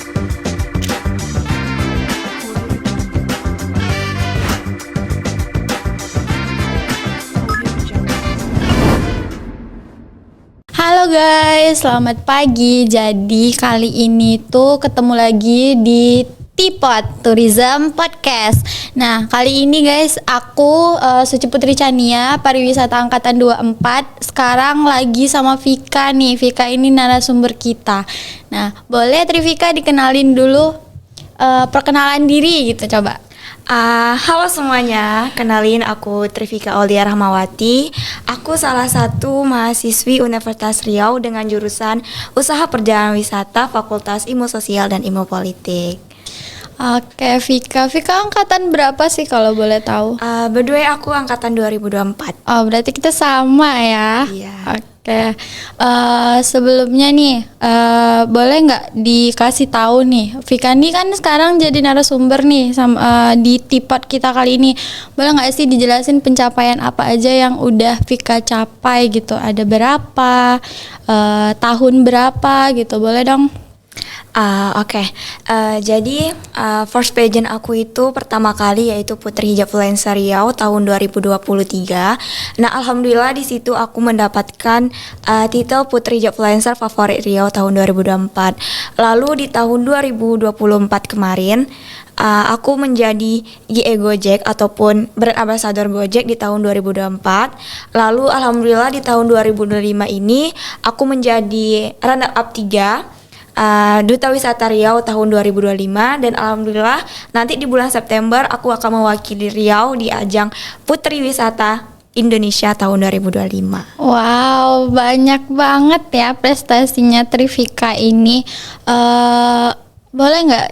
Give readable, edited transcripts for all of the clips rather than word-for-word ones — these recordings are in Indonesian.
Halo guys, selamat pagi. Jadi kali ini tuh ketemu lagi di Teapot Tourism Podcast. Nah, kali ini guys, aku Suci Putri Chania, pariwisata angkatan 24. Sekarang lagi sama Vika nih. Vika ini narasumber kita. Nah, boleh Trivika dikenalin dulu, perkenalan diri gitu coba. Halo semuanya, kenalin aku Trivika Aulia Rahmawati. Aku salah satu mahasiswi Universitas Riau dengan jurusan Usaha Perjalanan Wisata Fakultas Ilmu Sosial dan Ilmu Politik. Oke, Vika angkatan berapa sih kalau boleh tahu? Berdua aku angkatan 2024. Oh, berarti kita sama ya? Iya. Oke, sebelumnya nih, boleh nggak dikasih tahu nih, Vika ini kan sekarang jadi narasumber nih di Teapot kita kali ini. Boleh nggak sih dijelasin pencapaian apa aja yang udah Vika capai gitu? Ada berapa, tahun berapa gitu? Boleh dong? Oke. Jadi first pageant aku itu pertama kali yaitu Putri Hijab Influencer Riau tahun 2023. Nah, alhamdulillah di situ aku mendapatkan titel Putri Hijab Influencer Favorit Riau tahun 2024. Lalu di tahun 2024 kemarin aku menjadi GE Gojek ataupun brand ambassador Gojek di tahun 2024. Lalu alhamdulillah di tahun 2025 ini aku menjadi runner up 3 Duta Wisata Riau tahun 2025, dan alhamdulillah nanti di bulan September aku akan mewakili Riau di ajang Putri Wisata Indonesia tahun 2025. Wow, banyak banget ya prestasinya Trivika ini. Boleh nggak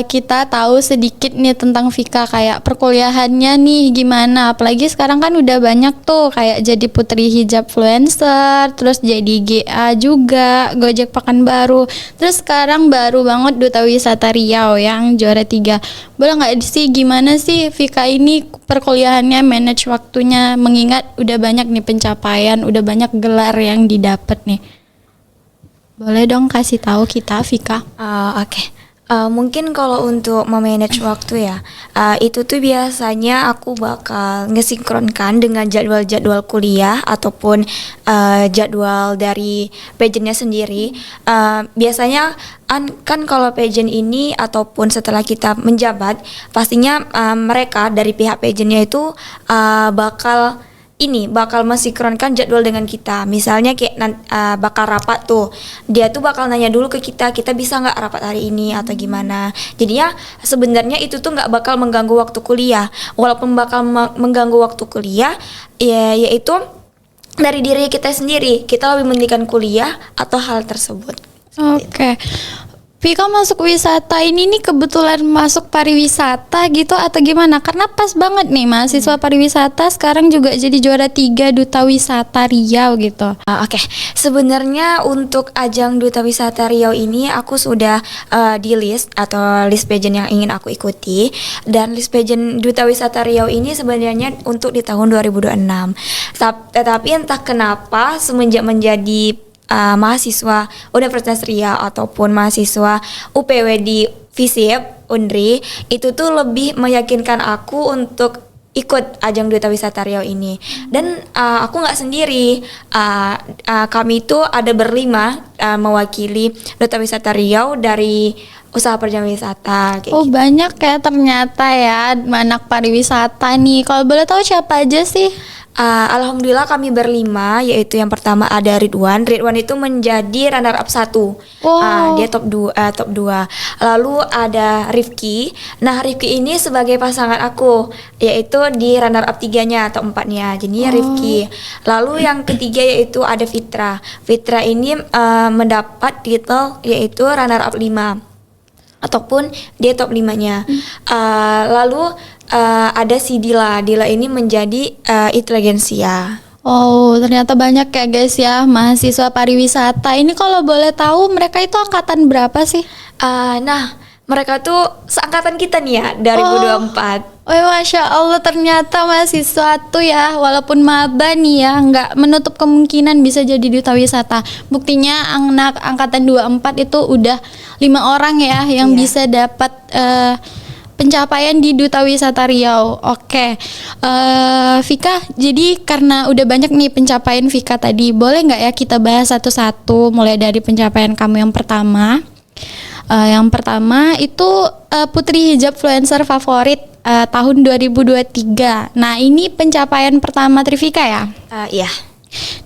kita tahu sedikit nih tentang Vika, kayak perkuliahannya nih gimana? Apalagi sekarang kan udah banyak tuh kayak jadi Putri Hijab Influencer, terus jadi GA juga Gojek Pekanbaru, terus sekarang baru banget Duta Wisata Riau yang juara 3. Boleh nggak sih gimana sih Vika ini perkuliahannya, manage waktunya, mengingat udah banyak nih pencapaian, udah banyak gelar yang didapat nih. Boleh dong kasih tahu kita, Vika? Oke. Mungkin kalau untuk memanage waktu ya, itu tuh biasanya aku bakal ngesinkronkan dengan jadwal-jadwal kuliah ataupun jadwal dari pageantnya sendiri. Biasanya kan kalau pageant ini ataupun setelah kita menjabat, pastinya mereka dari pihak pageantnya itu bakal mensinkronkan jadwal dengan kita. Misalnya kayak bakal rapat tuh, dia tuh bakal nanya dulu ke kita bisa nggak rapat hari ini atau gimana. Jadinya sebenarnya itu tuh nggak bakal mengganggu waktu kuliah. Walaupun bakal mengganggu waktu kuliah, yaitu dari diri kita sendiri, kita lebih mementingkan kuliah atau hal tersebut. Oke. Vika masuk wisata ini nih kebetulan masuk pariwisata gitu atau gimana? Karena pas banget nih mahasiswa pariwisata sekarang juga jadi juara 3 Duta Wisata Riau gitu. Oke. Sebenarnya untuk ajang Duta Wisata Riau ini aku sudah di list pageant yang ingin aku ikuti, dan list pageant Duta Wisata Riau ini sebenarnya untuk di tahun 2026. Tetapi entah kenapa semenjak menjadi mahasiswa Universitas Riau ataupun mahasiswa UPW di FISIP Unri, itu tuh lebih meyakinkan aku untuk ikut ajang Duta Wisata Riau ini. Dan aku nggak sendiri, kami itu ada berlima mewakili Duta Wisata Riau dari Usaha Perjalanan Wisata. Gitu. Banyak ya ternyata ya anak pariwisata nih. Kalau boleh tahu siapa aja sih? Alhamdulillah kami berlima, yaitu yang pertama ada Ridwan itu menjadi runner up 1. Dia top 2. Lalu ada Rifki. Nah, Rifki ini sebagai pasangan aku, yaitu di runner up 3-nya atau 4-nya. Jadinya Rifki. Lalu yang ketiga yaitu ada Fitra ini mendapat titel yaitu runner up 5 ataupun dia top 5-nya. Lalu ada si Dila ini menjadi inteligensia. Oh, ternyata banyak ya guys ya mahasiswa pariwisata. Ini kalau boleh tahu mereka itu angkatan berapa sih? Nah, mereka tuh seangkatan kita nih ya, 2024. Masya Allah, ternyata mahasiswa tuh ya walaupun maba nih ya nggak menutup kemungkinan bisa jadi duta wisata. Buktinya anak angkatan 24 itu udah 5 orang ya yang Iya. bisa dapat pencapaian di Duta Wisata Riau. Oke, Vika, jadi karena udah banyak nih pencapaian Vika tadi, boleh nggak ya kita bahas satu-satu mulai dari pencapaian kamu yang pertama? Yang pertama itu Putri Hijab Influencer Favorit tahun 2023. Nah, ini pencapaian pertama Trivika ya? Iya.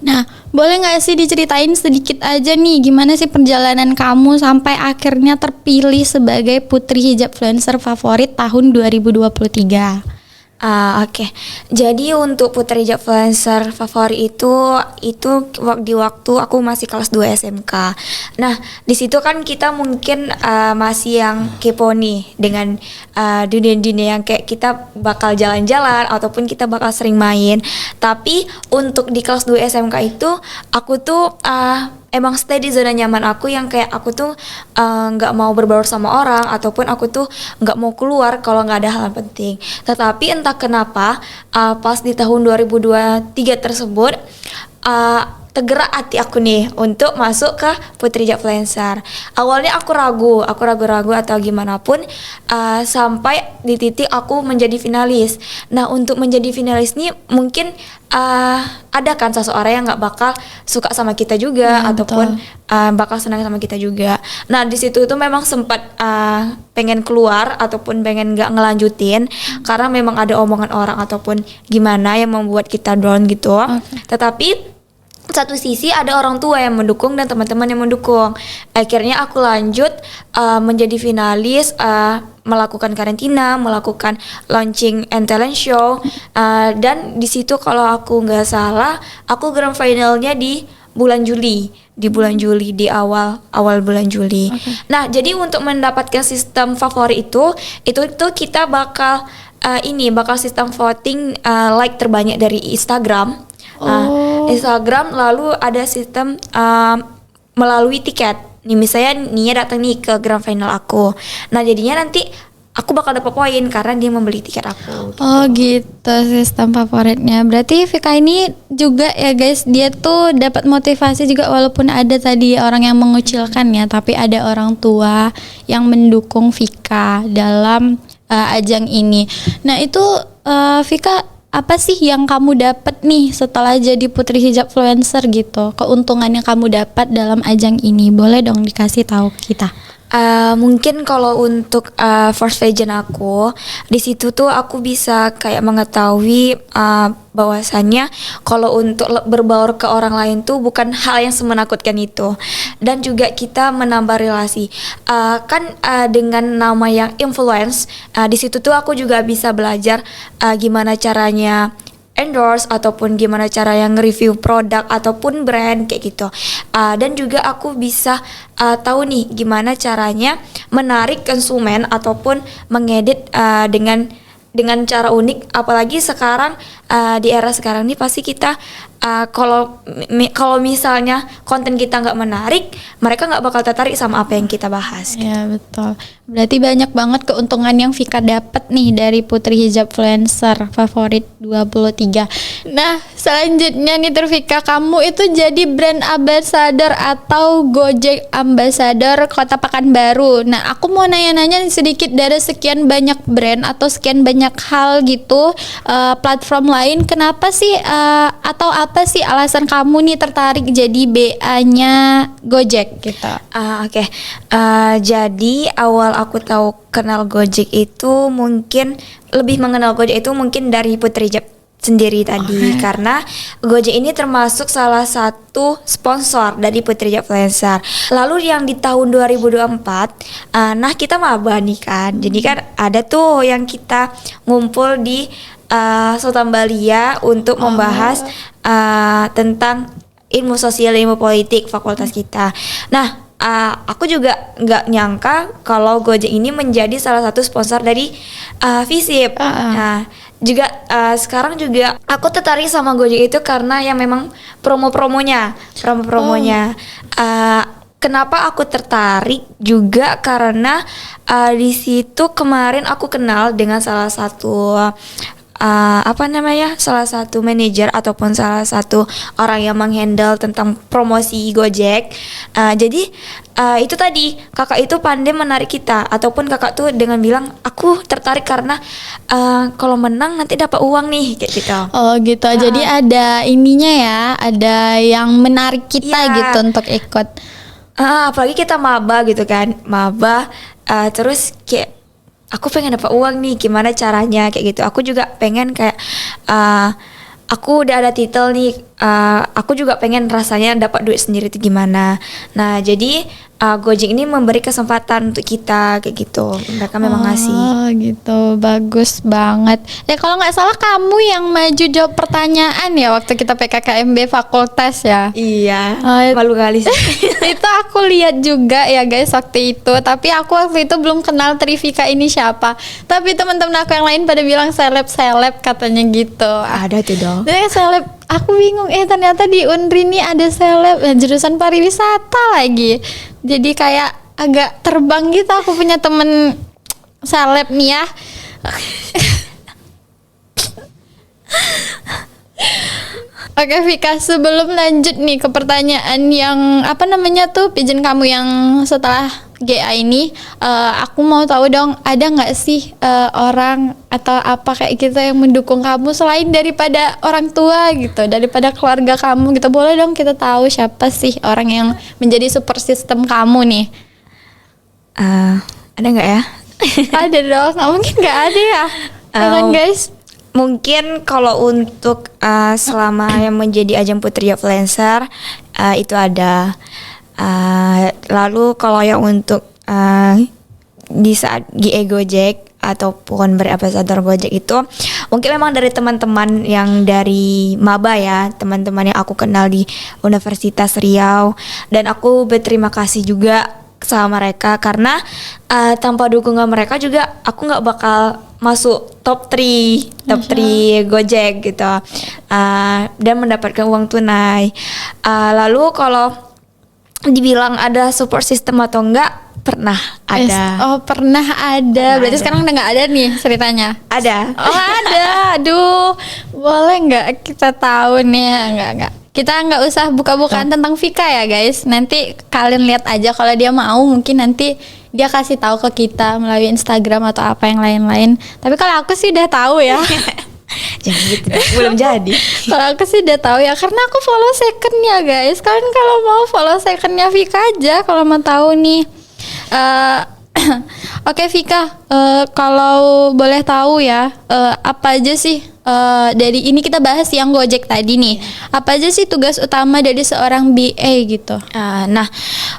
Nah, boleh nggak sih diceritain sedikit aja nih gimana sih perjalanan kamu sampai akhirnya terpilih sebagai Putri Hijab Influencer Favorit tahun 2023? Oke. Jadi untuk Putri Hijab Influencer Favorit di waktu aku masih kelas 2 SMK. Nah, di situ kan kita mungkin masih yang kepo nih dengan dunia-dunia yang kayak kita bakal jalan-jalan ataupun kita bakal sering main. Tapi untuk di kelas 2 SMK itu aku tuh emang stay di zona nyaman aku yang kayak aku tuh nggak mau berbaur sama orang ataupun aku tuh nggak mau keluar kalau nggak ada hal yang penting. Tetapi entah kenapa pas di tahun 2023 tersebut tergerak hati aku nih untuk masuk ke Putri Hijab Influencer. Awalnya aku ragu-ragu atau gimana pun sampai di titik aku menjadi finalis. Nah, untuk menjadi finalis nih mungkin ada kan seseorang yang nggak bakal suka sama kita juga ataupun bakal senang sama kita juga. Nah, di situ itu memang sempat pengen keluar ataupun pengen nggak ngelanjutin karena memang ada omongan orang ataupun gimana yang membuat kita down gitu. Tetapi satu sisi ada orang tua yang mendukung dan teman-teman yang mendukung. Akhirnya aku lanjut menjadi finalis, melakukan karantina, melakukan launching and talent show, dan di situ kalau aku nggak salah, aku grand finalnya di bulan Juli, di awal bulan Juli. Nah, jadi untuk mendapatkan sistem favorit itu kita bakal sistem voting like terbanyak dari Instagram. Instagram, lalu ada sistem melalui tiket. Nih misalnya Nia datang nih ke grand final aku. Nah, jadinya nanti aku bakal dapat poin karena dia membeli tiket aku. Oh gitu sistem favoritnya. Berarti Vika ini juga ya guys, dia tuh dapat motivasi juga walaupun ada tadi orang yang mengucilkan ya, tapi ada orang tua yang mendukung Vika dalam ajang ini. Nah, itu Vika, apa sih yang kamu dapat nih setelah jadi Putri Hijab Influencer gitu? Keuntungan yang kamu dapat dalam ajang ini, boleh dong dikasih tahu kita? Mungkin kalau untuk first vision aku di situ tuh aku bisa kayak mengetahui bahwasannya kalau untuk berbaur ke orang lain tuh bukan hal yang semenakutkan itu, dan juga kita menambah relasi. Dengan nama yang influence, di situ tuh aku juga bisa belajar gimana caranya endorse ataupun gimana cara yang review produk ataupun brand kayak gitu. Dan juga aku bisa tahu nih gimana caranya menarik konsumen ataupun mengedit dengan cara unik. Apalagi sekarang di era sekarang ini pasti kita kalau misalnya konten kita nggak menarik, mereka nggak bakal tertarik sama apa yang kita bahas. Ya betul. Berarti banyak banget keuntungan yang Vika dapat nih dari Putri Hijab Influencer Favorit 23. Nah, selanjutnya nih Vika, kamu itu jadi brand ambassador atau Gojek Ambassador Kota Pekanbaru. Nah, aku mau nanya-nanya sedikit, dari sekian banyak brand atau sekian banyak hal gitu, platform lain, kenapa sih atau apa sih alasan kamu nih tertarik jadi BA-nya Gojek gitu? Oke. Jadi awal aku tahu kenal Gojek itu mungkin lebih mengenal Gojek itu mungkin dari Putri Hijab sendiri tadi, karena Gojek ini termasuk salah satu sponsor dari Putri Hijab Influencer. Lalu yang di tahun 2024, nah kita maba nih kan, jadi kan ada tuh yang kita ngumpul di Sultan Balia untuk membahas tentang ilmu sosial, ilmu politik fakultas kita. Nah, aku juga nggak nyangka kalau Gojek ini menjadi salah satu sponsor dari FISIP. Nah, juga sekarang juga aku tertarik sama Gojek itu karena yang memang promo-promonya. Kenapa aku tertarik juga karena di situ kemarin aku kenal dengan salah satu salah satu manajer ataupun salah satu orang yang menghandle tentang promosi Gojek. Jadi itu tadi kakak itu pandai menarik kita, ataupun kakak tuh dengan bilang aku tertarik karena kalau menang nanti dapat uang nih kayak gitu. Oh gitu. Jadi ada ininya ya, ada yang menarik kita Iya. gitu untuk ikut. Apalagi kita maba gitu kan, terus kayak aku pengen dapat uang nih, gimana caranya kayak gitu. Aku juga pengen kayak aku udah ada titel nih, aku juga pengen rasanya dapat duit sendiri itu gimana. Nah jadi Gojek ini memberi kesempatan untuk kita kayak gitu. Mereka memang ngasih. Oh gitu, bagus banget. Kalau nggak salah kamu yang maju jawab pertanyaan ya waktu kita PKKMB fakultas ya. Iya, Oh, malu kali sih. itu aku lihat juga ya guys waktu itu. Tapi aku waktu itu belum kenal Trivika ini siapa. Tapi teman-teman aku yang lain pada bilang seleb katanya gitu. Ada tuh dong. Jadi seleb, aku bingung. Ternyata di Unri nih ada seleb, jurusan pariwisata lagi. Jadi kayak agak terbang gitu. Aku punya temen seleb nih ya. Oke Vika, sebelum lanjut nih ke pertanyaan yang pigeon kamu yang setelah GA ini, aku mau tahu dong, ada nggak sih orang atau apa kayak gitu yang mendukung kamu selain daripada orang tua gitu, daripada keluarga kamu gitu? Boleh dong kita tahu siapa sih orang yang menjadi support system kamu nih? Ada nggak ya? Ada dong, nggak mungkin nggak ada ya, ya kan guys? Mungkin kalau untuk selama yang menjadi ajang Putri Influencer itu ada. Lalu kalau yang untuk di saat GE Gojek ataupun berambasador Gojek itu mungkin memang dari teman-teman yang dari maba ya, teman-teman yang aku kenal di Universitas Riau, dan aku berterima kasih juga sama mereka karena tanpa dukungan mereka juga aku nggak bakal masuk top 3 Gojek gitu, dan mendapatkan uang tunai. Lalu kalau dibilang ada support system atau enggak, pernah ada. Oh pernah ada. Berarti ada. sekarang udah nggak ada nih ceritanya. Ada. Oh ada. Aduh, boleh nggak kita tahu nih? Nggak. Kita nggak usah buka-bukaan tentang Vika ya guys. Nanti kalian lihat aja, kalau dia mau mungkin nanti dia kasih tahu ke kita melalui Instagram atau apa yang lain-lain. Tapi kalau aku sih udah tahu ya. Jangan gitu, belum jadi. Kalau aku sih udah tahu ya, karena aku follow secondnya guys. Kalian kalau mau follow secondnya Vika aja kalau mau tahu nih. Oke Vika, kalau boleh tahu ya, apa aja sih dari ini kita bahas yang Gojek tadi nih, apa aja sih tugas utama dari seorang BA gitu? Nah,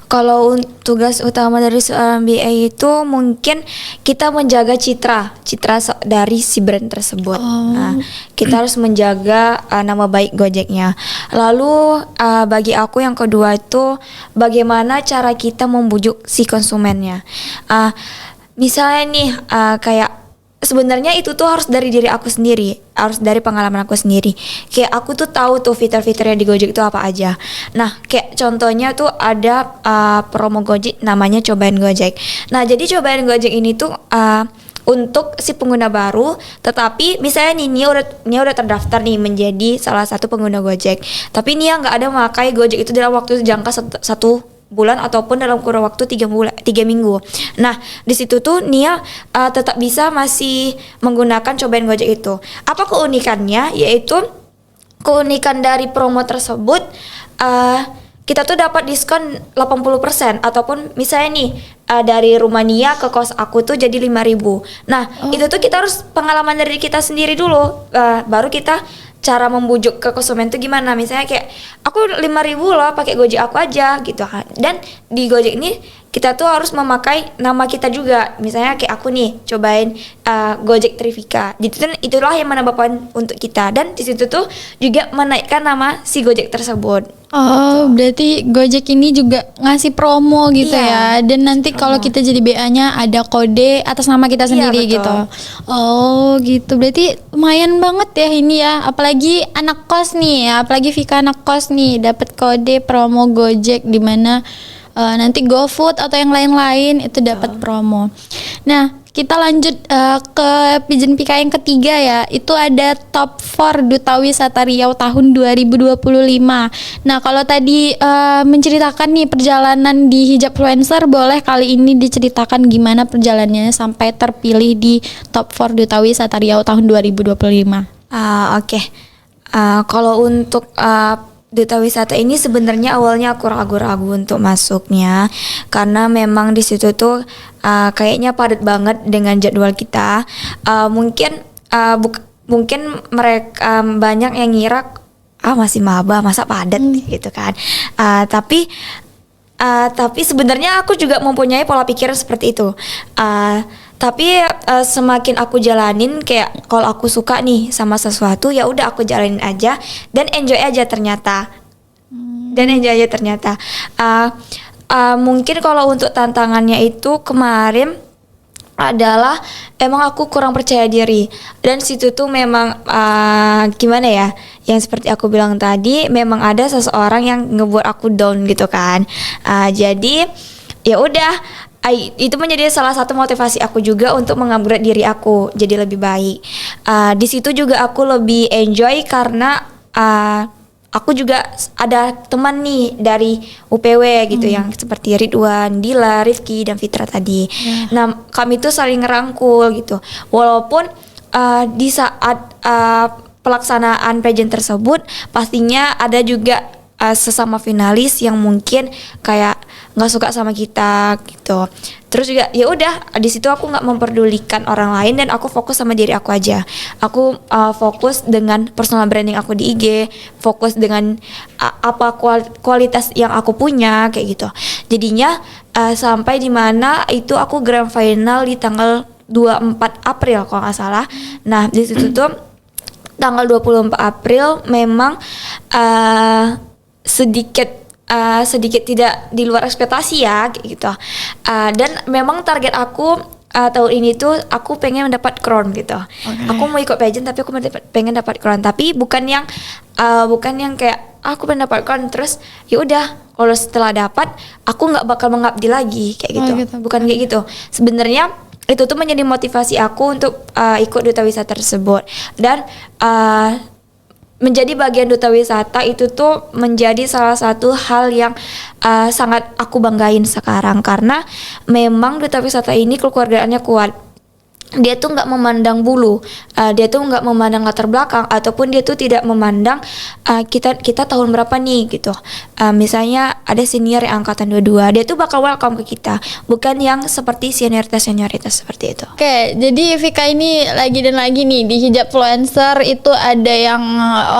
kalau tugas utama dari seorang BA itu mungkin kita menjaga citra dari si brand tersebut. Nah, kita harus menjaga nama baik Gojeknya. Lalu bagi aku yang kedua itu bagaimana cara kita membujuk si konsumennya. Misalnya nih kayak sebenarnya itu tuh harus dari diri aku sendiri, harus dari pengalaman aku sendiri. Kayak aku tuh tahu tuh fitur-fiturnya di Gojek itu apa aja. Nah, kayak contohnya tuh ada promo Gojek namanya Cobain Gojek. Nah, jadi Cobain Gojek ini tuh untuk si pengguna baru, tetapi misalnya nih Nia udah terdaftar nih menjadi salah satu pengguna Gojek, tapi Nia nggak ada memakai Gojek itu dalam waktu jangka satu bulan ataupun dalam kurun waktu 3 minggu. Nah, di situ tuh Nia tetap bisa masih menggunakan Cobain Gojek itu. Apa keunikannya? Yaitu keunikan dari promo tersebut, kita tuh dapat diskon 80%, ataupun misalnya nih dari rumah Nia ke kos aku tuh jadi 5.000. Nah, itu tuh kita harus pengalaman dari kita sendiri dulu, baru kita cara membujuk ke konsumen tuh gimana. Misalnya kayak aku 5.000 loh pakai Gojek aku aja gitu kan. Dan di Gojek ini kita tuh harus memakai nama kita juga. Misalnya kayak aku nih cobain Gojek Trivika. Jadi itulah yang menambah poin untuk kita, dan di situ tuh juga menaikkan nama si Gojek tersebut. Oh, berarti Gojek ini juga ngasih promo gitu Iya, ya. Dan nanti kalau kita jadi BA-nya ada kode atas nama kita sendiri betul. gitu. Oh, gitu. Berarti lumayan banget ya ini ya. Apalagi anak kos nih ya, apalagi Vika anak kos nih dapat kode promo Gojek di mana nanti GoFood atau yang lain-lain itu dapat promo. Nah, kita lanjut ke Pijen Pika yang ketiga ya. Itu ada top 4 Duta Wisata Riau tahun 2025. Nah, kalau tadi menceritakan nih perjalanan di Hijabfluencer, boleh kali ini diceritakan gimana perjalanannya sampai terpilih di top 4 Duta Wisata Riau tahun 2025. Oke. Kalau untuk duta wisata ini sebenarnya awalnya aku ragu-ragu untuk masuknya karena memang di situ tuh kayaknya padat banget dengan jadwal kita. Mungkin mereka banyak yang ngira masih maba masa padat gitu kan. Tapi sebenarnya aku juga mempunyai pola pikir seperti itu. Tapi semakin aku jalanin, kayak kalau aku suka nih sama sesuatu, ya udah aku jalanin aja dan enjoy aja ternyata. Mungkin kalau untuk tantangannya itu kemarin adalah emang aku kurang percaya diri, dan situ tuh memang gimana ya, yang seperti aku bilang tadi, memang ada seseorang yang ngebuat aku down gitu kan. Jadi ya udah, itu menjadi salah satu motivasi aku juga untuk mengupgrade diri aku jadi lebih baik. Di situ juga aku lebih enjoy karena aku juga ada teman nih dari UPW gitu, yang seperti Ridwan, Dila, Rifki, dan Fitra tadi. Nah, kami tuh saling ngerangkul gitu. Walaupun di saat pelaksanaan pageant tersebut pastinya ada juga sesama finalis yang mungkin kayak nggak suka sama kita gitu. Terus juga ya udah, di situ aku nggak memperdulikan orang lain dan aku fokus sama diri aku aja. Aku fokus dengan personal branding aku di IG, fokus dengan apa kualitas yang aku punya kayak gitu. Jadinya sampai di mana itu aku grand final di tanggal 24 April kalau nggak salah. Nah, di situ tuh tanggal 24 April memang sedikit tidak di luar ekspektasi ya kayak gitu. Dan memang target aku tahun ini tuh aku pengen mendapat crown gitu. Aku mau ikut pageant tapi aku pengen dapat crown, tapi bukan yang kayak aku pengen dapat crown terus ya udah kalau setelah dapat aku nggak bakal mengabdi lagi kayak gitu. Bukan kayak gitu. Sebenarnya itu tuh menjadi motivasi aku untuk ikut duta wisata tersebut, dan menjadi bagian duta wisata itu tuh menjadi salah satu hal yang sangat aku banggain sekarang, karena memang duta wisata ini kekeluargaannya kuat. Dia tuh nggak memandang bulu, dia tuh nggak memandang latar belakang, ataupun dia tuh tidak memandang kita tahun berapa nih gitu. Misalnya ada senior yang angkatan 22, dia tuh bakal welcome ke kita, bukan yang seperti senioritas seperti itu. Oke, jadi Vika ini lagi dan lagi nih di Hijabfluencer itu ada yang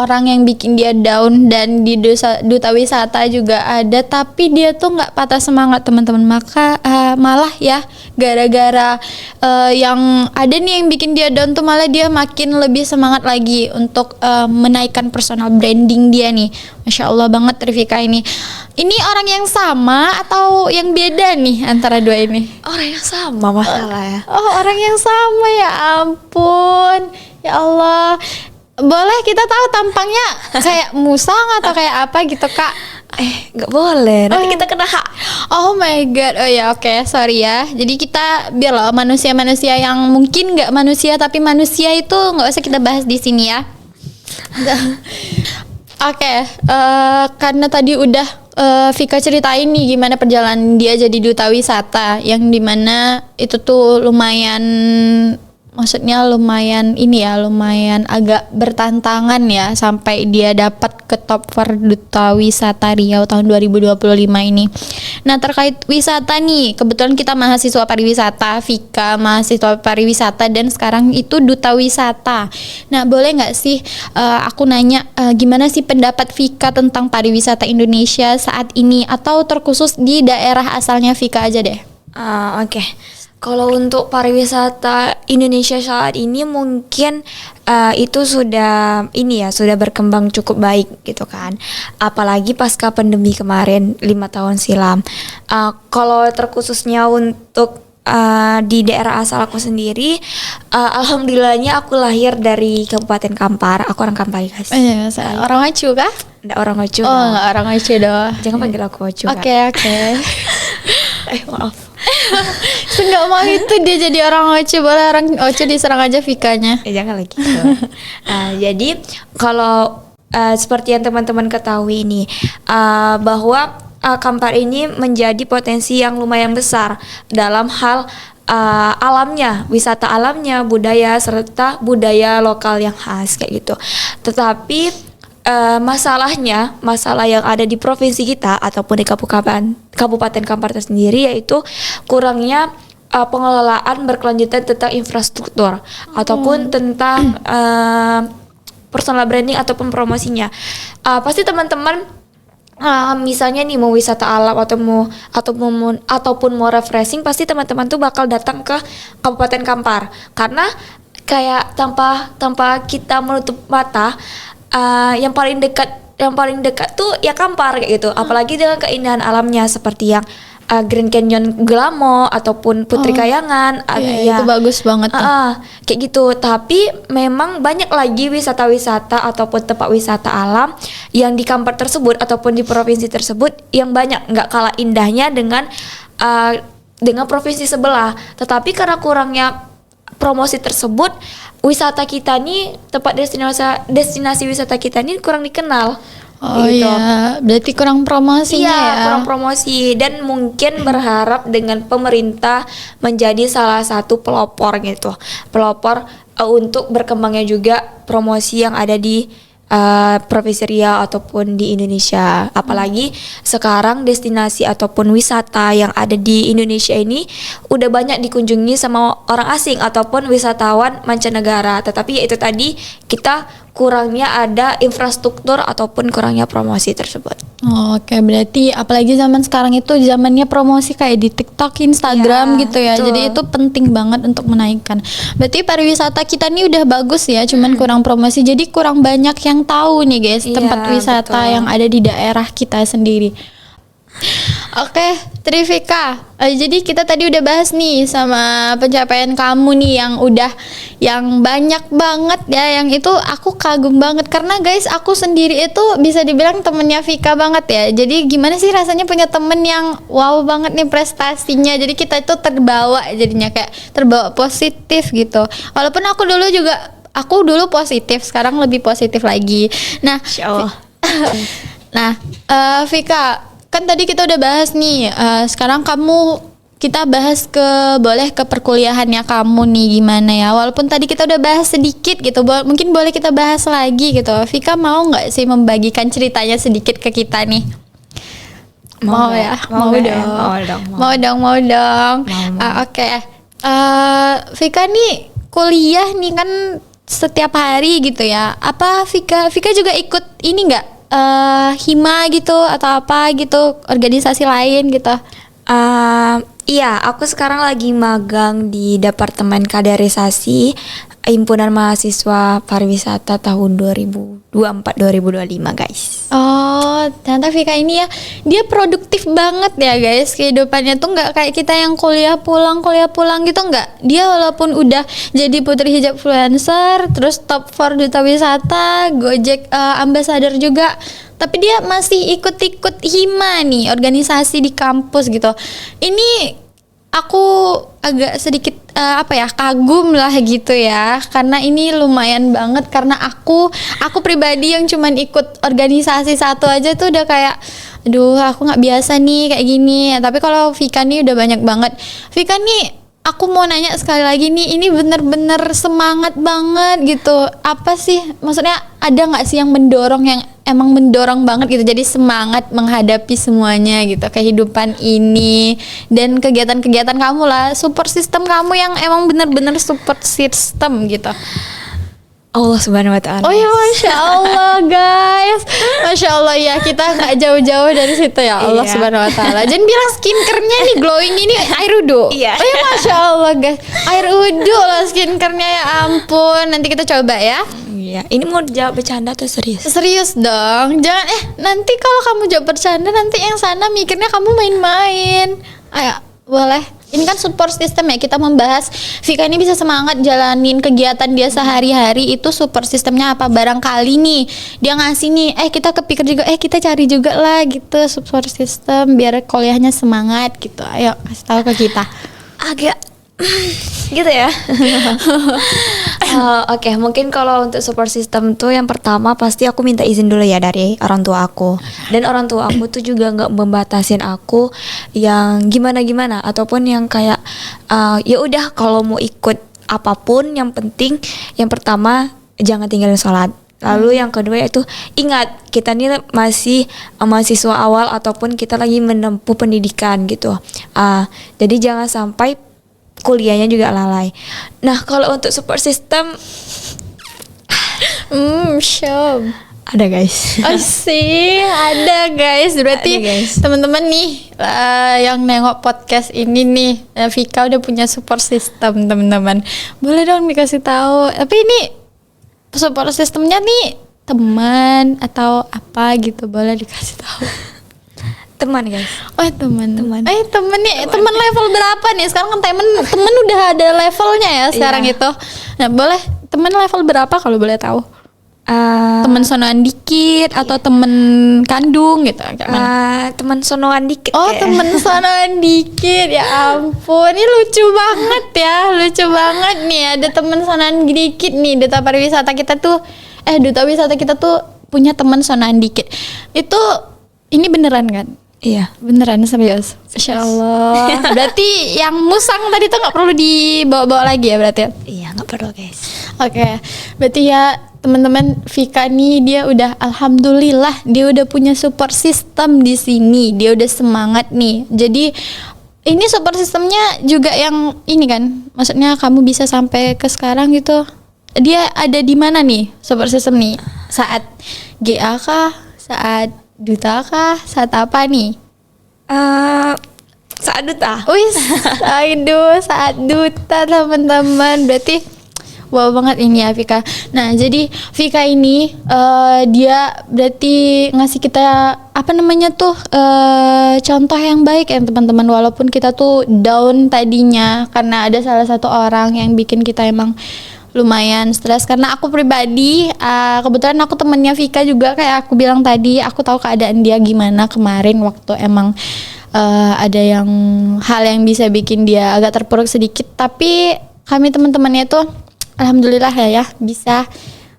orang yang bikin dia down, dan di duta wisata juga ada, tapi dia tuh nggak patah semangat teman-teman. Maka malah ya gara-gara yang ada nih yang bikin dia down tuh, malah dia makin lebih semangat lagi untuk menaikkan personal branding dia nih. Masya Allah banget Rifika ini. Ini orang yang sama atau yang beda nih antara dua ini? Orang yang sama masalahnya. Oh, orang yang sama, ya ampun. Ya Allah. Boleh kita tahu tampangnya kayak musang atau kayak apa gitu, Kak? Nggak boleh, nanti kita kena hak. Oh my god, oh ya oke, sorry ya. Jadi kita biar loh manusia-manusia yang mungkin nggak manusia tapi manusia itu nggak usah kita bahas di sini ya. Oke, karena tadi udah Vika ceritain nih gimana perjalanan dia jadi duta wisata, yang dimana itu tuh lumayan, maksudnya lumayan ini ya, lumayan agak bertantangan ya sampai dia dapat ke top 4 Duta Wisata Riau tahun 2025 ini. Nah, terkait wisata nih, kebetulan kita mahasiswa pariwisata, Vika mahasiswa pariwisata, dan sekarang itu duta wisata. Nah, boleh nggak sih aku nanya gimana sih pendapat Vika tentang pariwisata Indonesia saat ini, atau terkhusus di daerah asalnya Vika aja deh? Oke. Kalau untuk pariwisata Indonesia saat ini mungkin itu sudah berkembang cukup baik gitu kan. Apalagi pasca pandemi kemarin 5 tahun silam. Kalau terkhususnya untuk di daerah asal aku sendiri, alhamdulillahnya aku lahir dari Kabupaten Kampar. Aku orang Kampar, guys. Orang Wacu kah? Nggak orang Wacu. Oh, nggak orang Wacu doh. Jangan panggil aku Wacu. Oke. Maaf. Nggak mau itu dia jadi orang Oce, boleh orang Oce diserang aja Vikanya. Jangan lagi gitu. Jadi kalau seperti yang teman-teman ketahui ini, bahwa Kampar ini menjadi potensi yang lumayan besar dalam hal alamnya, wisata alamnya, budaya serta budaya lokal yang khas kayak gitu. Tetapi masalah yang ada di provinsi kita ataupun di Kabupaten Kampar sendiri yaitu kurangnya pengelolaan berkelanjutan tentang infrastruktur ataupun tentang personal branding ataupun promosinya. Pasti teman-teman misalnya nih mau wisata alam ataupun mau refreshing, pasti teman-teman tuh bakal datang ke Kabupaten Kampar karena kayak tanpa kita menutup mata, yang paling dekat tuh ya Kampar kayak gitu. Apalagi dengan keindahan alamnya seperti yang Grand Canyon Gelamo ataupun Putri Kayangan. Iya, itu bagus banget tuh. Kayak gitu. Tapi memang banyak lagi wisata-wisata ataupun tempat wisata alam yang di Kampar tersebut ataupun di provinsi tersebut yang banyak, nggak kalah indahnya dengan provinsi sebelah. Tetapi karena kurangnya promosi tersebut, wisata kita nih, tempat destinasi wisata kita nih kurang dikenal. Gitu. Iya, berarti kurang promosinya ya. Kurang promosi, dan mungkin berharap dengan pemerintah menjadi salah satu pelopor untuk berkembangnya juga promosi yang ada di Provinsi Riau ataupun di Indonesia. Apalagi sekarang destinasi ataupun wisata yang ada di Indonesia ini udah banyak dikunjungi sama orang asing ataupun wisatawan mancanegara. Tetapi ya itu tadi, kita kurangnya ada infrastruktur ataupun kurangnya promosi tersebut. Oke, berarti apalagi zaman sekarang itu zamannya promosi kayak di TikTok, Instagram gitu ya. Betul. Jadi itu penting banget untuk menaikkan. Berarti pariwisata kita nih udah bagus ya, cuman kurang promosi. Jadi kurang banyak yang tahu nih guys, tempat wisata yang ada di daerah kita sendiri. Oke, Trivika. Jadi kita tadi udah bahas nih sama pencapaian kamu nih yang banyak banget ya, yang itu aku kagum banget karena guys, aku sendiri itu bisa dibilang temennya Vika banget ya. Jadi gimana sih rasanya punya temen yang wow banget nih prestasinya. Jadi kita itu terbawa, jadinya kayak terbawa positif gitu. Walaupun aku dulu positif, sekarang lebih positif lagi. Nah, Insyaallah. Vika, kan tadi kita udah bahas nih, sekarang kita bahas boleh ke perkuliahannya kamu nih gimana ya. Walaupun tadi kita udah bahas sedikit gitu, mungkin boleh kita bahas lagi gitu. Vika mau nggak sih membagikan ceritanya sedikit ke kita nih? Mau ya? Mau dong. Oke. Vika nih kuliah nih kan setiap hari gitu ya. Apa Vika juga ikut ini nggak? Hima gitu atau apa gitu, organisasi lain gitu? Iya, aku sekarang lagi magang di Departemen Kaderisasi Himpunan Mahasiswa Pariwisata tahun 2024-2025 guys. Oh, ternyata Vika ini ya, dia produktif banget ya guys. Kehidupannya tuh nggak kayak kita yang kuliah pulang gitu, nggak. Dia walaupun udah jadi putri hijab influencer, terus top 4 duta wisata, Gojek ambassador juga, tapi dia masih ikut-ikut Hima nih, organisasi di kampus gitu. Ini aku agak sedikit kagum lah gitu ya, karena ini lumayan banget. Karena aku pribadi yang cuman ikut organisasi satu aja tuh udah kayak aduh, aku nggak biasa nih kayak gini. Tapi kalau Vika nih udah banyak banget. Vika nih, aku mau nanya sekali lagi nih, ini bener-bener semangat banget gitu. Apa sih maksudnya, ada nggak sih yang emang mendorong banget gitu, jadi semangat menghadapi semuanya gitu, kehidupan ini dan kegiatan-kegiatan kamu lah, support system kamu yang emang bener-bener support system gitu? Allah Subhanahu Wa Taala. Oh ya, Masya Allah guys, Masya Allah ya, kita nggak jauh-jauh dari situ ya. Allah Iya. Subhanahu Wa Taala. Jangan bilang skincare-nya nih glowing ini air wudhu. Iya. Oh ya, Masya Allah guys, air wudhu loh skincare-nya, ya ampun. Nanti kita coba ya. Iya, ini mau jawab bercanda atau serius? Serius dong, jangan nanti kalau kamu jawab bercanda nanti yang sana mikirnya kamu main-main. Ayo, boleh. ini kan support system ya, kita membahas Vika ini bisa semangat jalanin kegiatan dia sehari-hari, itu support sistemnya apa. Barangkali nih dia ngasih nih, kita kepikir juga, kita cari juga lah gitu support system biar kuliahnya semangat gitu. Ayo kasih tahu ke kita. Agak gitu ya. Oke, mungkin kalau untuk support system tuh yang pertama pasti aku minta izin dulu ya dari orang tua aku. Dan orang tua aku tuh juga nggak membatasin aku yang gimana-gimana ataupun yang kayak ya udah kalau mau ikut apapun, yang penting yang pertama jangan tinggalin sholat. Lalu yang kedua itu ingat kita ini masih mahasiswa awal ataupun kita lagi menempuh pendidikan gitu. Jadi jangan sampai kuliahnya juga lalai. Nah kalau untuk support system, ada guys. Oh sih, ada guys. Berarti teman-teman nih yang nengok podcast ini nih, Vika udah punya support system teman-teman. Boleh dong dikasih tahu. Tapi ini support systemnya nih teman atau apa gitu, boleh dikasih tahu. Teman guys. Oh teman. Temen nih, teman level berapa nih? Sekarang kan temen udah ada levelnya ya sekarang itu. Nah boleh teman level berapa kalau boleh tahu? Teman sonoan dikit atau temen kandung gitu? Teman sonoan dikit. Oh temen sonoan dikit, ya ampun, ini lucu banget ya, lucu banget nih ada temen sonoan dikit nih. Duta wisata kita tuh punya temen sonoan dikit. Itu ini beneran kan? Iya, beneran serius. Masya Allah. Berarti yang musang tadi tuh nggak perlu dibawa-bawa lagi ya berarti? Iya, nggak perlu guys. Oke, berarti ya teman-teman, Vika nih dia udah alhamdulillah dia udah punya support system di sini. Dia udah semangat nih. Jadi ini support systemnya juga yang ini kan, maksudnya kamu bisa sampai ke sekarang gitu. Dia ada di mana nih support system nih? Saat GA kah? Saat duta kah? Saat apa nih? Saat duta. Wis, saat duta teman-teman. Berarti wow banget ini ya Vika. Nah jadi Vika ini dia berarti ngasih kita apa namanya tuh contoh yang baik ya teman-teman. Walaupun kita tuh down tadinya karena ada salah satu orang yang bikin kita emang lumayan stres. Karena aku pribadi kebetulan aku temennya Vika juga, kayak aku bilang tadi, aku tahu keadaan dia gimana kemarin waktu emang ada yang hal yang bisa bikin dia agak terpuruk sedikit. Tapi kami teman-temannya tuh alhamdulillah ya bisa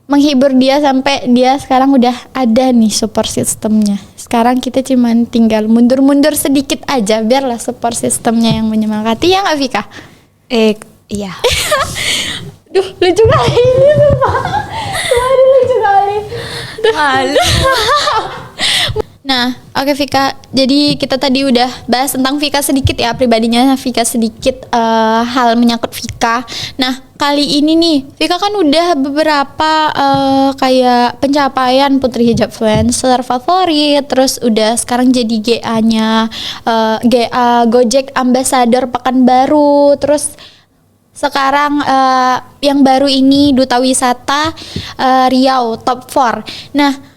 menghibur dia sampai dia sekarang udah ada nih support systemnya. Sekarang kita cuman tinggal mundur-mundur sedikit aja biarlah support systemnya yang menyemangati, ya nggak Vika? Iya. Duh, lucu kali ini sumpah. Lucu kali. Malu. Nah, oke Vika. Jadi kita tadi udah bahas tentang Vika sedikit ya, pribadinya Vika sedikit, hal menyangkut Vika. Nah, kali ini nih, Vika kan udah beberapa kayak pencapaian Putri Hijab Influencer favorit, terus udah sekarang jadi GA-nya GA Gojek Ambassador Pekanbaru, terus sekarang yang baru ini Duta Wisata Riau Top 4. Nah,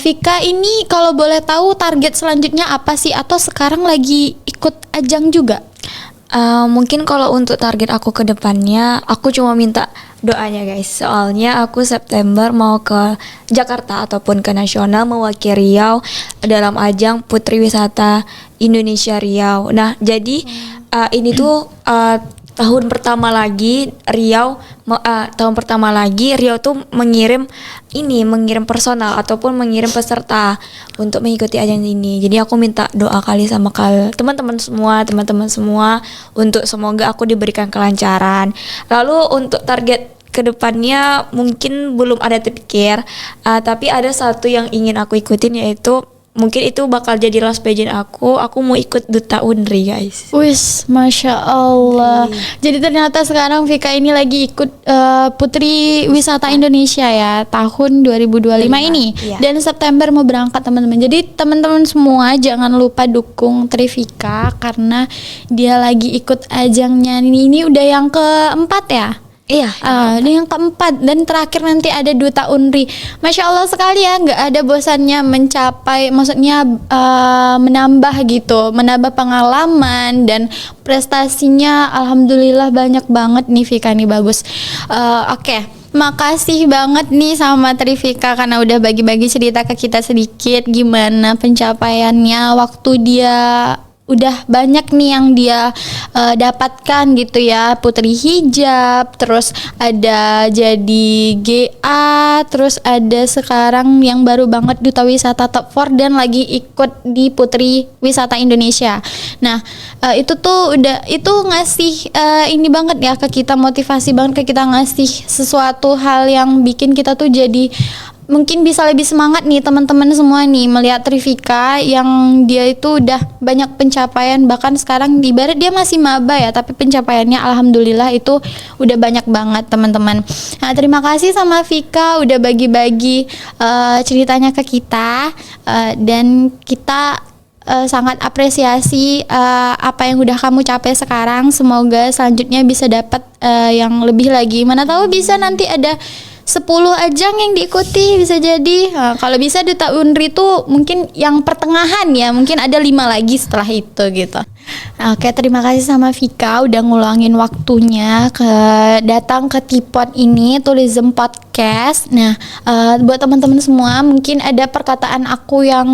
Vika ini kalau boleh tahu target selanjutnya apa sih, atau sekarang lagi ikut ajang juga? Mungkin kalau untuk target aku ke depannya, aku cuma minta doanya guys. Soalnya aku September mau ke Jakarta ataupun ke nasional mewakili Riau dalam ajang Putri Wisata Indonesia Riau. Nah, jadi ini tuh tahun pertama lagi Riau tuh mengirim personal ataupun mengirim peserta untuk mengikuti ajang ini. Jadi aku minta doa kali sama teman-teman semua untuk semoga aku diberikan kelancaran. Lalu untuk target kedepannya mungkin belum ada terpikir, tapi ada satu yang ingin aku ikutin, yaitu mungkin itu bakal jadi last pageant aku mau ikut Duta Unri guys. Wis, Masya Allah. Jadi ternyata sekarang Vika ini lagi ikut Putri Wisata Indonesia ya tahun 2025 ini. Iya. Dan September mau berangkat teman-teman. Jadi teman-teman semua jangan lupa dukung Tri Vika karena dia lagi ikut ajangnya ini udah yang keempat ya. Iya. Dan yang keempat dan terakhir nanti ada Duta Unri. Masya Allah sekali ya, nggak ada bosannya mencapai, maksudnya menambah gitu, menambah pengalaman dan prestasinya. Alhamdulillah banyak banget nih Vika nih, bagus. Oke. Makasih banget nih sama Trifika karena udah bagi-bagi cerita ke kita sedikit gimana pencapaiannya waktu dia udah banyak nih yang dia dapatkan gitu ya, Putri Hijab, terus ada jadi GA, terus ada sekarang yang baru banget Duta Wisata Top 4 dan lagi ikut di Putri Wisata Indonesia. Nah, itu tuh udah itu ngasih ini banget ya ke kita, motivasi banget ke kita, ngasih sesuatu hal yang bikin kita tuh jadi mungkin bisa lebih semangat nih teman-teman semua nih melihat Trifika yang dia itu udah banyak pencapaian, bahkan sekarang di ibarat dia masih maba ya, tapi pencapaiannya alhamdulillah itu udah banyak banget teman-teman. Nah, terima kasih sama Vika udah bagi-bagi ceritanya ke kita, dan kita sangat apresiasi apa yang udah kamu capai sekarang. Semoga selanjutnya bisa dapat yang lebih lagi. Mana tahu bisa nanti ada 10 ajang yang diikuti, bisa jadi. Kalau bisa Duta Unri tuh mungkin yang pertengahan ya, mungkin ada 5 lagi setelah itu gitu. Oke, terima kasih sama Vika udah ngulangin waktunya datang ke Tipot ini, Tourism Podcast. Nah, buat teman-teman semua mungkin ada perkataan aku yang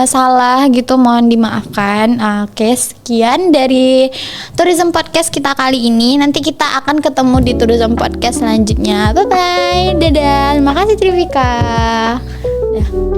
salah gitu, mohon dimaafkan. Oke, sekian dari Tourism Podcast kita kali ini. Nanti kita akan ketemu di Tourism Podcast selanjutnya. Bye bye, dadah. Terima kasih Trifika. Dah.